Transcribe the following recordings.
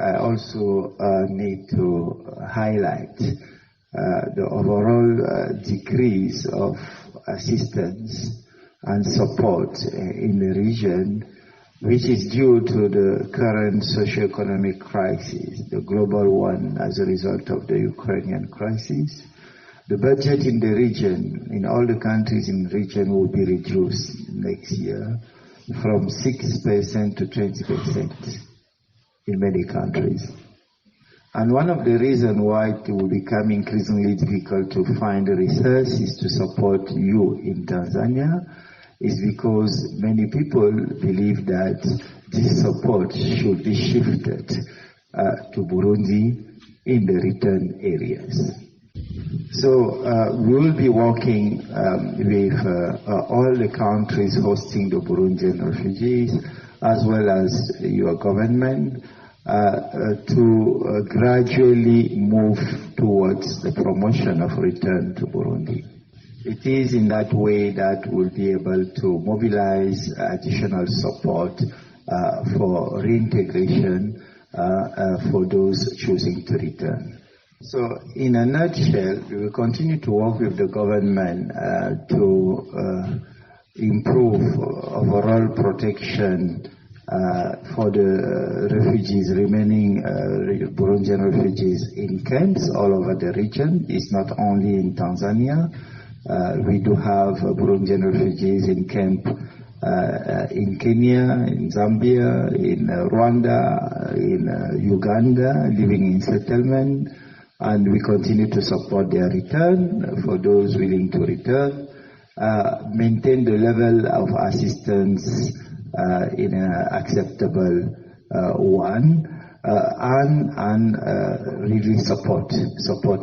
I also need to highlight the overall decrease of assistance and support in the region, which is due to the current socio-economic crisis, the global one as a result of the Ukrainian crisis. The budget in the region, in all the countries in the region, will be reduced next year from 6% to 20% in many countries. And one of the reasons why it will become increasingly difficult to find the resources to support you in Tanzania is because many people believe that this support should be shifted to Burundi in the return areas. So we will be working with all the countries hosting the Burundian refugees, as well as your government, to gradually move towards the promotion of return to Burundi. It is in that way that we'll be able to mobilize additional support for reintegration for those choosing to return. So in a nutshell, we will continue to work with the government to improve overall protection for the refugees, remaining Burundian refugees in camps all over the region. It's not only in Tanzania. We do have Burundian refugees in camp in Kenya, in Zambia, in Rwanda, in Uganda, living in settlement, and we continue to support their return for those willing to return, maintain the level of assistance in an acceptable one, and really support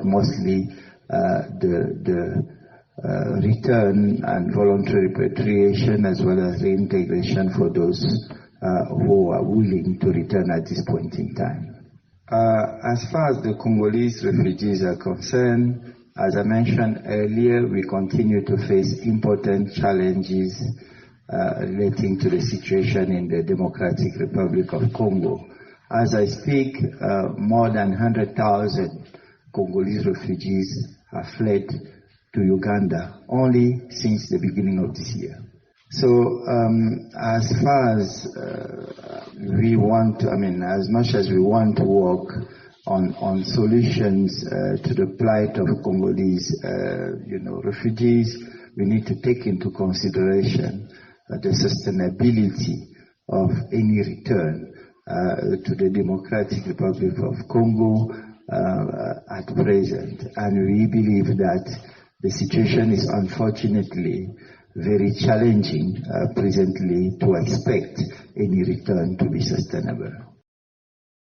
mostly the return and voluntary repatriation, as well as reintegration for those who are willing to return at this point in time. As far as the Congolese refugees are concerned, as I mentioned earlier, we continue to face important challenges relating to the situation in the Democratic Republic of Congo. As I speak, more than 100,000 Congolese refugees have fled to Uganda only since the beginning of this year. So as far as we want to, as much as we want to work on solutions to the plight of Congolese refugees, we need to take into consideration the sustainability of any return to the Democratic Republic of Congo at present. And we believe that the situation is unfortunately very challenging presently to expect any return to be sustainable.